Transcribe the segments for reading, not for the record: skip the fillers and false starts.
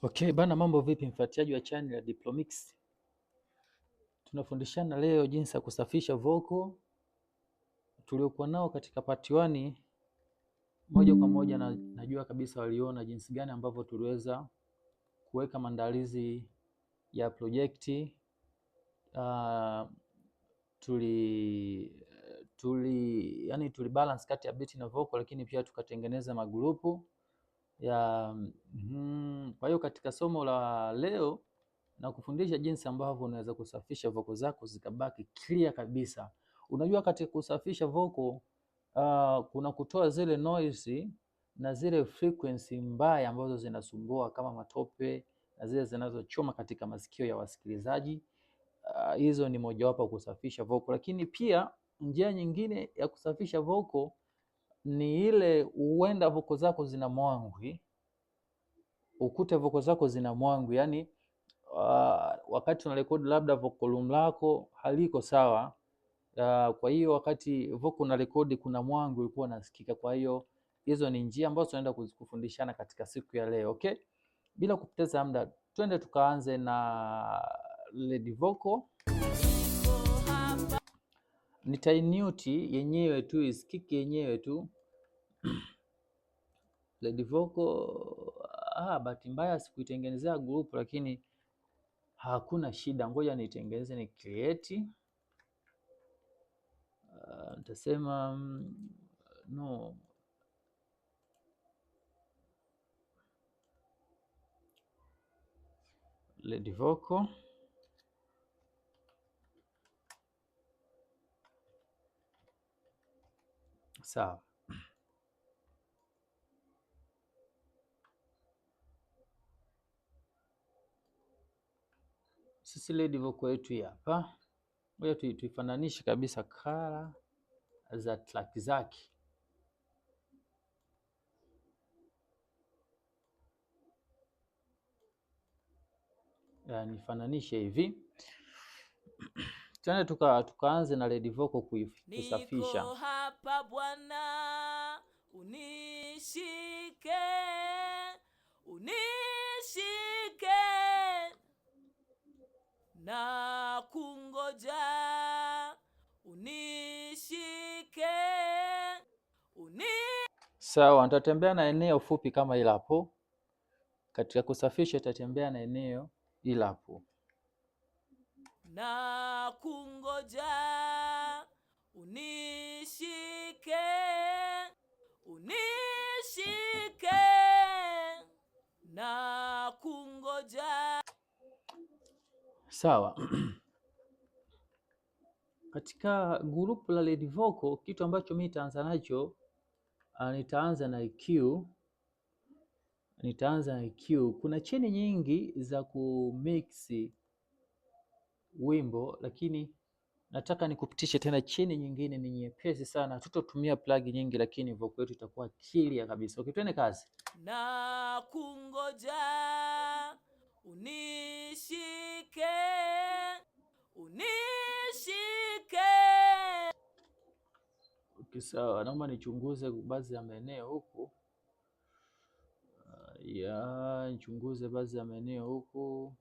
Okay, bana, mambo vipi mfuatiliaji wa channel ya Diplomix? Tunafundishana leo jinsi ya kusafisha vocal. Tuliokuwa nao katika part 1 moja kwa moja najua kabisa waliona jinsi gani ambavyo tuliweza kuweka maandalizi ya projekti. Tuli balance kati ya beat na vocal, lakini pia tukatengeneza magrupu ya kwa hiyo katika somo la leo na kufundisha jinsi ambavyo unaweza kusafisha vocal zako zikabaki clear kabisa. Unajua, katika kusafisha vocal kuna kutoa zile noise na zile frequency mbaya ambazo zinasumbua kama matope na zile zinazochoma katika masikio ya wasikilizaji. Hizo ni mojawapo kusafisha vocal, lakini pia njia nyingine ya kusafisha vocal ni ile huenda vocal zako zina mwangwi, ukute vocal zako zina mwangwi, yani wakati unarekodi labda vocal room lako haliko sawa. Kwa hiyo wakati vocal unarekodi kuna mwangwi ulikuwa unasikika. Kwa hiyo hizo ni njia ambazo tunaenda kufundishana katika siku ya leo. Okay, bila kupoteza muda, twende tukaanze na lead vocal. Nitainute yenyewe tu isikike yenyewe tu lead vocal. Bahati mbaya sikuitengenezea group, lakini hakuna shida, ngoja nitengeneze, ni create. Nitasema no lead vocal. Sawa. Sisi lead vocal yetu hapa, ngoja tuifananishe kabisa kala za track zake. Nifananishe hivi. Tena tukaanze na lead vocal kusafisha. Niko hapa Bwana, unishike, unishike na kungoja, unishike, Sawa, nitatembea na eneo fupi kama ila hapo. Katika kusafisha itatembea na eneo ila hapo. Na kungoja, unishike, unishike na kungoja. Sawa. Katika grupu la lead vocal, kitu ambacho mimi nitaanza nacho, nitaanza na EQ. Kuna cheni nyingi za kumix wimbo, lakini nataka nikupitishe tena cheni nyingine, ni nyepesi sana, tutatumia plug nyingi, lakini vocal yetu itakuwa clear kabisa. Okay, twende kazi. Na kungoja, unishike, unishike. Okay, sawa, naomba nichunguze baadhi ya maeneo huku. Nichunguze baadhi ya maeneo huku.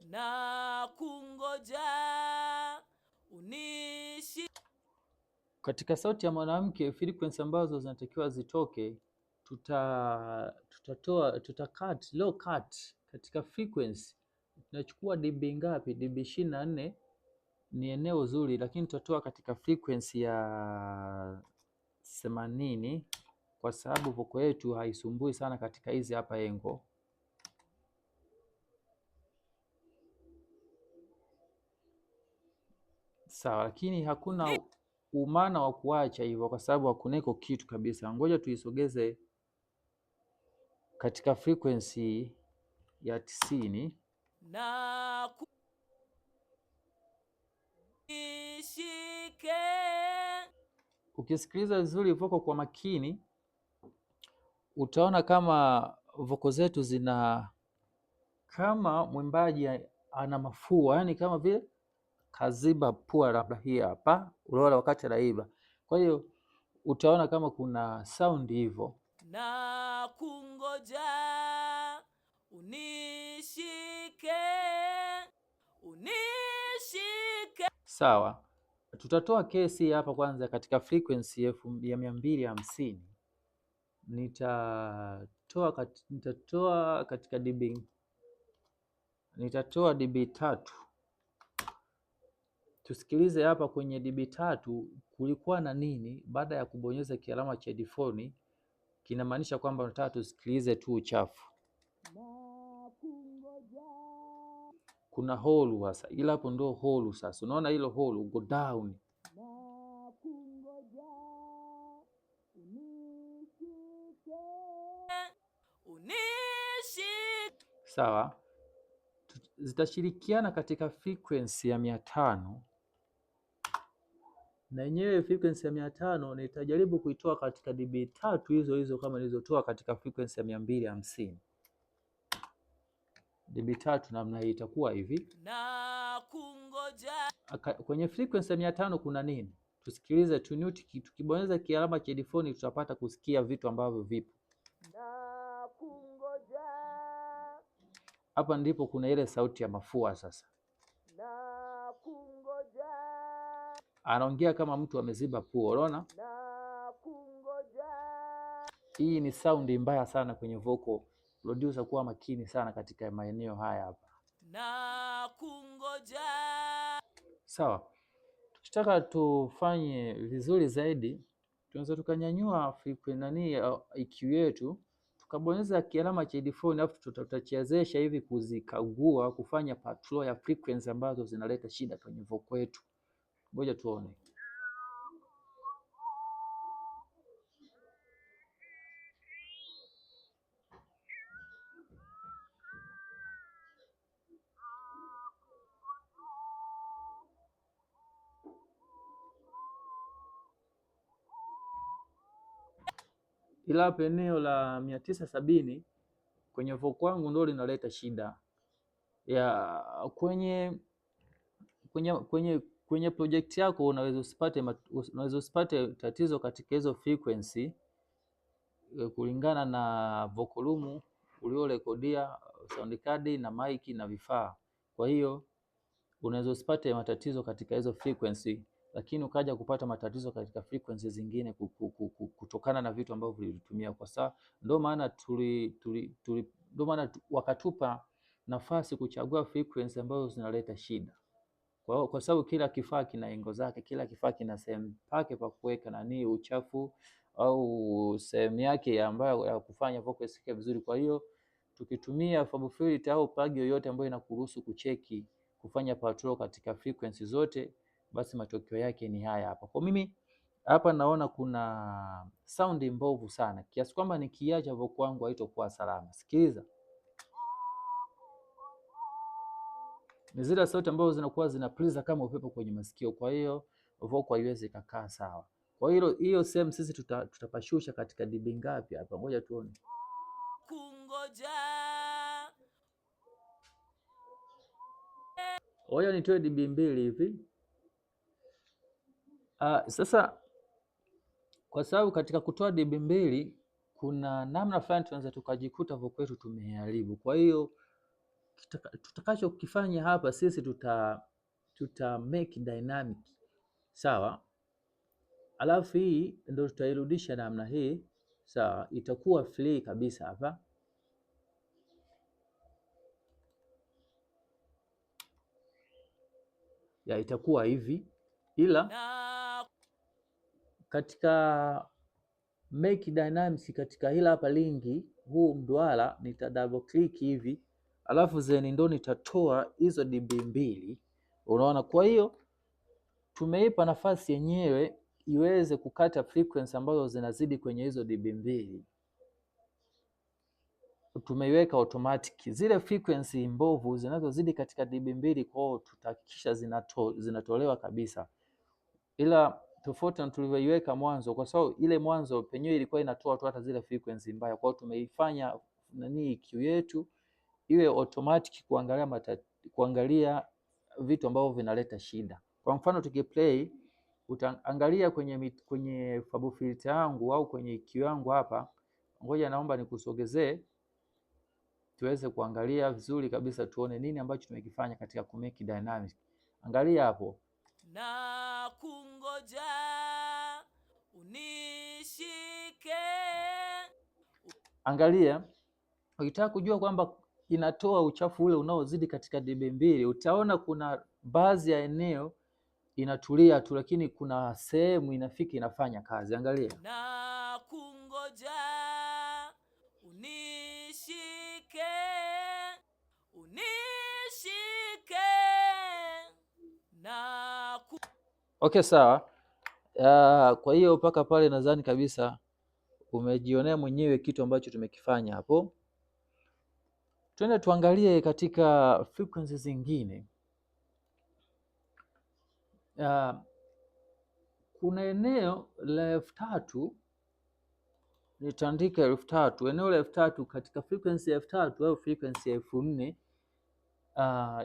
Na kungoja, unishi. Katika sauti ya mwanamke, frequency ambazo zinatakiwa zitoke, cut low cut. Katika frequency tunachukua dB ngapi? dB 24 ni eneo zuri, lakini tutatoa katika frequency ya 80 kwa sababu vocal yetu haisumbui sana katika hizi hapa engo. Sawa, lakini hakuna umana wa kuacha hivyo kwa sababu hakuneko kitu kabisa. Ngoja tuisogeze katika frequency ya 90. Na kunishike. Ukisikiliza vizuri vocal kwa makini, utaona kama vocal zetu zina, kama mwimbaji ana mafua, yani kama vile kaziba pua, labda hii hapa, unaona wakati anaimba. Kwa hiyo utaona kama kuna sound hivyo. Na kungoja, nakungoja, unishike, unishike. Sawa, tutatoa kesi hapa kwanza katika frequency ya 250. Nitatoa katika dB, nitatoa dB 3. Tusikilize hapa kwenye dB 3 kulikuwa na nini baada ya kubonyeza kialama cha headphone. Kinamaanisha kwamba nataka tusikilize tu uchafu. Kuna holu sasa, ila hapo ndo holu sasa. Unaona hilo holu go down. Sawa, zitashirikiana katika frequency ya 500, na yenyewe frequency ya 500 nitajaribu kuitoa katika dB 3 hizo hizo kama nilizotoa katika frequency ya 250. dB 3 namna hii itakuwa hivi. Nakungoja. Kwenye frequency ya 500 kuna nini? Tusikilize tunute, tukibonyeza kialama cha headphone tutapata kusikia vitu ambavyo vipo. Nakungoja. Hapa ndipo kuna ile sauti ya mafua sasa. Nakungoja. Anaongea kama mtu ameziba pua, unaona? Nakungoja. Hii ni saundi mbaya sana kwenye vocal. Producer kuwa makini sana katika maeneo haya hapa. Nakungoja. Sawa. Tukitaka tufanye vizuri zaidi, tunaweza tukanyanyua frequency EQ yetu, tukabonyeza kialama cha headphone, alafu tutachezesha hivi kuzikagua, kufanya patrol ya frequency ambazo zinaleta shida kwenye vocal yetu. Ngoja tuone. Ila hapa eneo la 970 kwenye vocal wangu ndio linaleta shida ya kwenye project yako. Unaweza usipate tatizo katika hizo frequency kulingana na vocal room uliorekodia, sound card na mic na vifaa. Kwa hiyo unaweza usipate matatizo katika hizo frequency, lakini ukaja kupata matatizo katika frequency zingine kutokana na vitu ambavyo vilitumia. Kwa sababu ndio maana wakatupa nafasi kuchagua frequency ambazo zinaleta shida. Kwa sababu kila kifaa kina engo zake, kila kifaa kina sehemu pake pa kuweka nani uchafu au sehemu yake ambayo ya kufanya vocal isikie vizuri. Kwa hiyo tukitumia Fab Filter au plug yoyote ambayo inakuruhusu kucheki kufanya patrol katika frequency zote, basi matokeo yake ni haya hapa. Kwa mimi hapa naona kuna sound mbovu sana kiasi kwamba nikiacha vocal wangu haitakuwa salama. Sikiliza. Ni zile sauti ambazo zinakuwa zinapuliza kama upepo kwenye masikio, kwa hiyo vocal haiwezi kukaa sawa. Kwa hiyo sehemu sisi tutapashusha katika dB ngapi hapa? Ngoja tuone. Kungoja. Ngoja nitoe dB 2 hivi. Sasa kwa sababu katika kutoa dB 2 kuna namna fulani tunaweza tukajikuta vocal yetu tumeharibu. Kwa hiyo tutakachokifanya hapa sisi tuta make dynamic. Sawa, alafu hii ndio tutairudisha namna hii. Sawa, itakuwa free kabisa hapa. Ya itakuwa hivi, ila katika make dynamics katika hila hapa lingi huu mduara nita double click hivi, alafu zeni ndo nitatoa hizo dB 2. Unaona, kwa hiyo tumeipa nafasi yenyewe iweze kukata frequency ambazo zinazidi kwenye hizo dB 2. Tumeiweka automatic. Zile frequency mbovu zinazozidi katika dB 2 kwao tutahakikisha zinatolewa kabisa, ila tofauti na tulivyoiweka mwanzo, kwa sababu ile mwanzo penyewe ilikuwa inatoa tu hata zile frequency mbaya. Kwa hiyo tumeifanya EQ yetu iwe automatic kuangalia vitu ambavyo vinaleta shida. Kwa mfano tukiplay, utaangalia kwenye Fab Filter yangu au kwenye EQ yangu hapa, Ngoja naomba nikusogezee tuweze kuangalia vizuri kabisa, tuone nini ambacho tumekifanya katika kumake dynamic. Angalia hapo, na kungoja unishike. angalia. Ukitaka kujua kwamba inatoa uchafu ule unaozidi katika debe mbili, utaona kuna baadhi ya eneo inatulia tu, lakini kuna sehemu inafika inafanya kazi. Angalia, na kungoja unishike, unishike na okay, sawa. Kwa hiyo mpaka pale nadhani kabisa umejionea mwenyewe kitu ambacho tumekifanya hapo. Twende tuangalie katika frequency zingine. Kuna eneo la 3000, nitaandika 3000. Eneo la 3000 katika frequency ya 3000 au frequency ya 4000,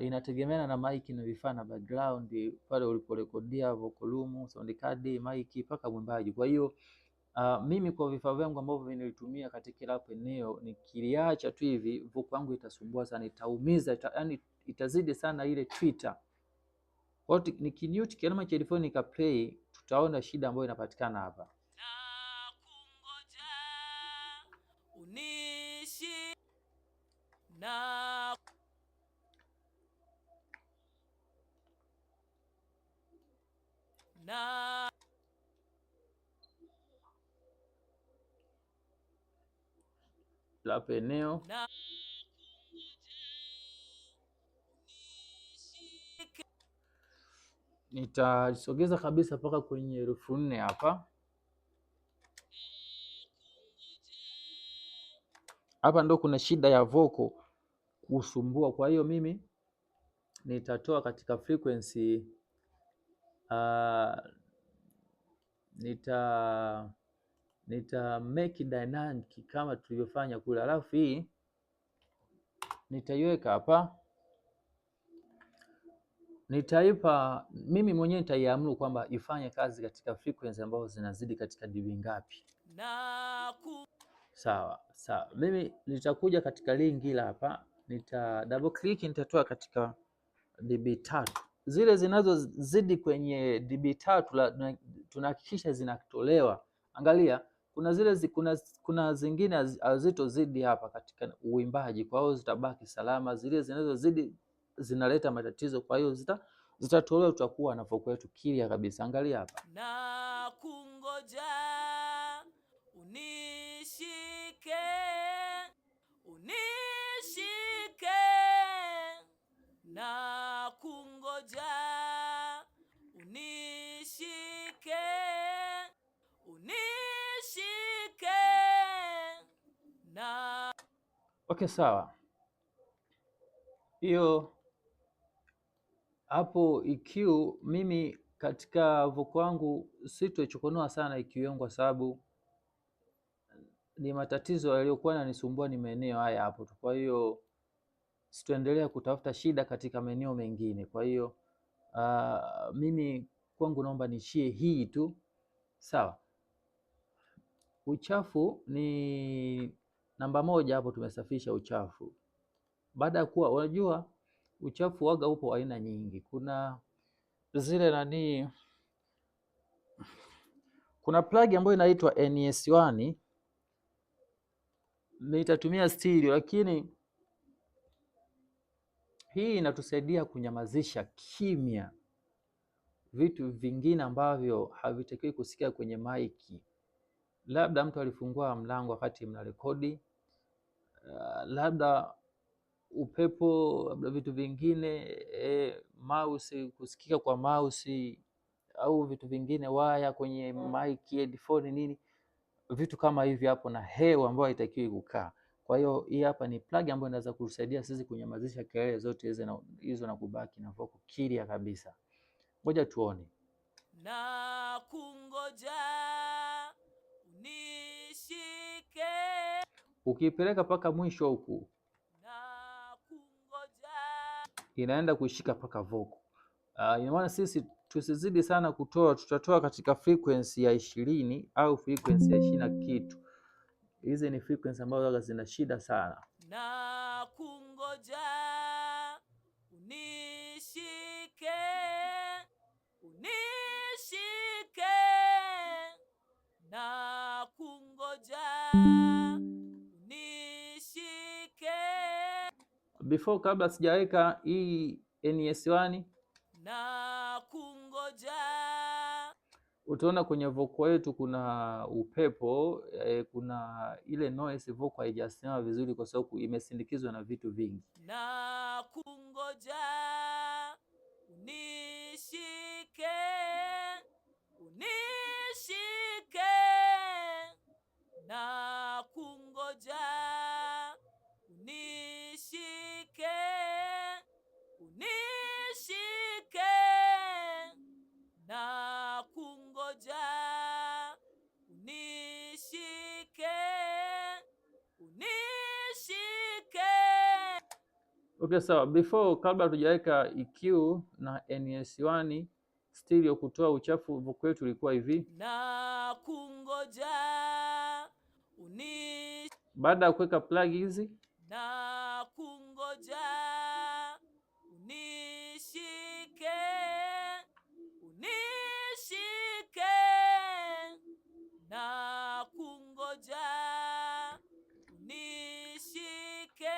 inategemeana na mic na vifaa na background pale uliporekodia vocal room, sound card, mic mpaka mwimbaji. Kwa hiyo mimi kwa vifaa vyangu ambavyo nilitumia katika hapo eneo, nikiliacha tu hivi vocal yangu itasumbua sana, itaumiza, yani itazidi sana ile Twitter. Kwa hiyo nikinute kialama cha headphone nika play, tutaona shida ambayo inapatikana hapa. na kungoja unishi na Hapo eneo na nitasogeza kabisa mpaka kwenye 4000 hapa. Hapa ndo kuna shida ya vocal kusumbua, kwa hiyo mimi nitatoa katika frequency nita make dynamic kama tulivyofanya kule, alafu hii nitaiweka hapa, nitaipa mimi mwenyewe, nitaiamuru kwamba ifanye kazi katika frequency ambazo zinazidi katika dB ngapi. Sawa sawa, mimi nitakuja katika linki la hapa, nita double click, nitatoa katika dB 3. Zile zinazozidi kwenye dB 3 tunahakikisha zinatolewa. Angalia, kuna zile kuna zingine hazitozidi hapa katika uimbaji, kwa hiyo zitabaki salama. Zile zinazozidi zinaleta matatizo, kwa hiyo zitatolewa, tutakuwa na vocal yetu clear kabisa. Angalia hapa, na kungoja unishike, unishike na kungoja unishike, unishike na okay, sawa. Hiyo hapo EQ, mimi katika vocal wangu sitoichokonoa sana EQ yangu, kwa sababu ni matatizo yaliyokuwa yananisumbua ni maeneo haya hapo tu. Kwa hiyo sitoendelea kutafuta shida katika maeneo mengine. Kwa hiyo mimi kwangu naomba niishie hii tu, sawa. Uchafu ni namba 1 hapo, tumesafisha uchafu. Baada ya kuwa, unajua uchafu waga upo aina nyingi. Kuna zile kuna plug ambayo inaitwa NS1, nitatumia stereo, lakini hii inatusaidia kunyamazisha kimya vitu vingine ambavyo havitakiwi kusikia kwenye maiki. Labda mtu alifungua mlango wakati mna rekodi, labda upepo, labda vitu vingine, mouse, kusikika kwa mouse au vitu vingine, waya kwenye mic, headphone, nini, vitu kama hivi hapo, na hewa ambayo haitakiwi kukaa. Kwa hiyo hii hapa ni plug ambayo inaweza kusaidia sisi kunyamazisha kelele zote hizo na kubaki na vocal clear kabisa. Ngoja tuone. na kungoja unishike, Ukipeleka mpaka mwisho huku na kungoja inaenda kuishika mpaka vocal. Ina maana sisi tusizidi sana kutoa, tutatoa katika frequency ya 20 au frequency ya 20 na kitu. Hizi ni frequency ambazo zina shida sana. na kungoja unishike, unishike, na kungoja unishike, Before, kabla sijaweka hii NS1, na kungoja utaona kwenye vocal yetu kuna upepo kuna ile noise, vocal haijasimama vizuri kwa sababu imesindikizwa na vitu vingi. na kungoja unishike, unishike, na kungoja unishike, unishike, na kungoja unishike, unishike. Okay, sawa. Before, kabla hatujaweka EQ na NS1 stereo kutoa uchafu, vocal yetu ilikuwa hivi. Na kungoja Baada ya kuweka plug hizi, na kungoja unishike, unishike, na kungoja unishike,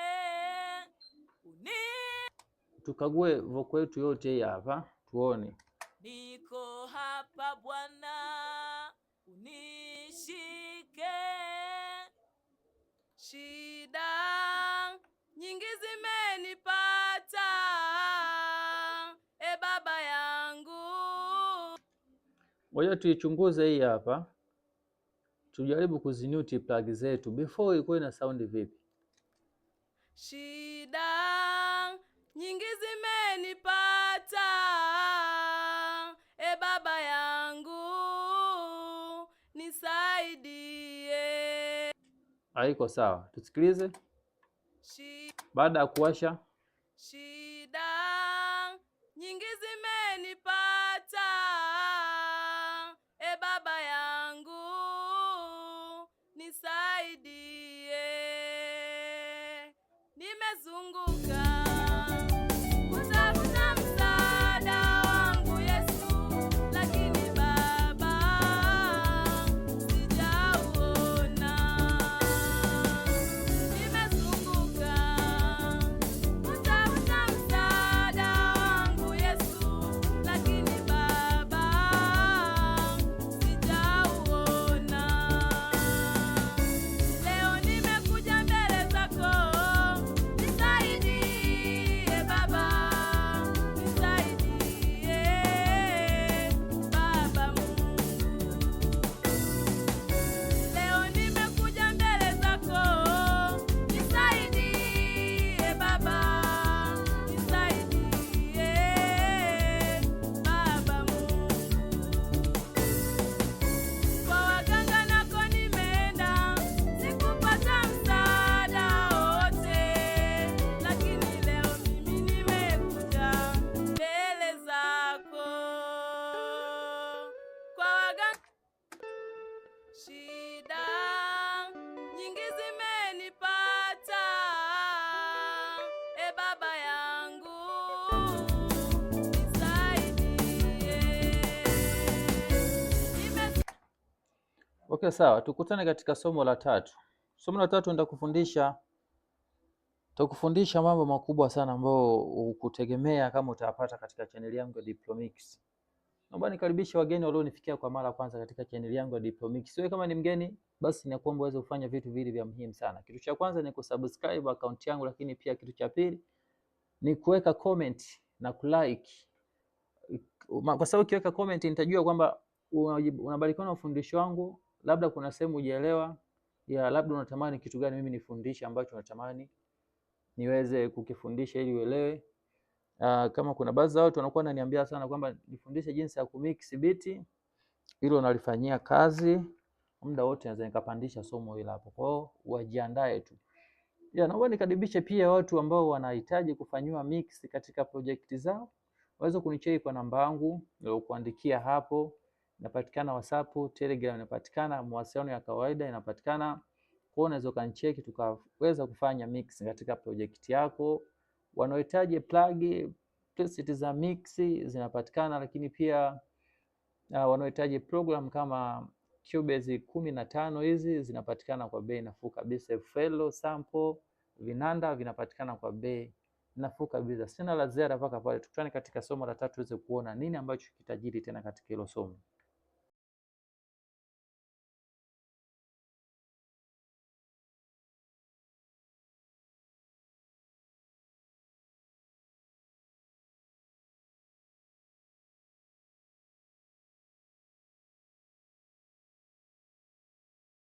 tukague vocal yetu yote hii hapa tuone. Niko hapa Bwana, unishike. Shida nyingi zimenipata, e Baba yangu. Ngoja tuichunguze hii hapa, tujaribu kuzinuti plug zetu. Before ilikuwa ina sound vipi? Shida nyingi zimenipata, e Baba yangu, nisaidie. Haiko sawa, tusikilize. Baada ya kuwasha, shida nyingi zimenipata, e Baba yangu, nisaidie. Nimezunguka kutafuta msaada wangu Yesu, lakini Baba sijauona. Nimezunguka kutafuta msaada wangu Yesu, lakini Baba sijauona. Leo nimekuja mbele zako, nisaidie Baba, nisaidie Baba Mungu. Leo nimekuja mbele zako, nisaidie Baba, nisaidie Baba Mungu. Kwa waganga nako nimeenda, sikupata msaada wote, lakini leo mimi nimekuja mbele zako. Kwa waganga shida nyingi zimenipata, e Baba yangu, nisaidie. okay, sawa. Tukutane katika somo la tatu. Somo la tatu nitakufundisha mambo makubwa sana ambayo ukutegemea kama utayapata katika chaneli yangu ya Diplomix. Naomba nikaribishe wageni walionifikia kwa mara kwanza katika chaneli yangu ya Diplomix. Wewe kama ni mgeni, basi nakuomba uweze kufanya vitu viwili vya muhimu sana. Kitu cha kwanza ni kusubscribe account yangu, lakini pia kitu cha pili ni kuweka comment na kulike. Kwa sababu ukiweka comment nitajua kwamba unabarikiwa na ufundisho wangu, labda kuna sehemu hujaelewa, ya labda unatamani kitu gani mimi nifundishe ambacho unatamani niweze kukifundisha ili uelewe. Kama kuna baadhi ya watu wanakuwa wananiambia sana kwamba nifundishe jinsi ya kumix beat, hilo nalifanyia kazi muda wote, naweza nikapandisha somo hilo hapo. Kwa hiyo wajiandae tu. Naomba nikaribishe pia watu ambao wanahitaji kufanyiwa mix katika project zao. Waweza kunicheki kwa namba yangu niliokuandikia hapo. Inapatikana WhatsApp, Telegram inapatikana, mawasiliano ya kawaida inapatikana Kwa hiyo unaweza ukanicheki tukaweza kufanya mix katika project yako. Wanaohitaji preset za mix zinapatikana, lakini pia wanaohitaji program kama Cubase 15 hizi zinapatikana kwa bei nafuu kabisa. FL sample vinanda vinapatikana kwa bei nafuu kabisa. Sina la ziada mpaka pale. Tukutane katika somo la 3 uweze kuona nini ambacho kitajiri tena katika hilo somo.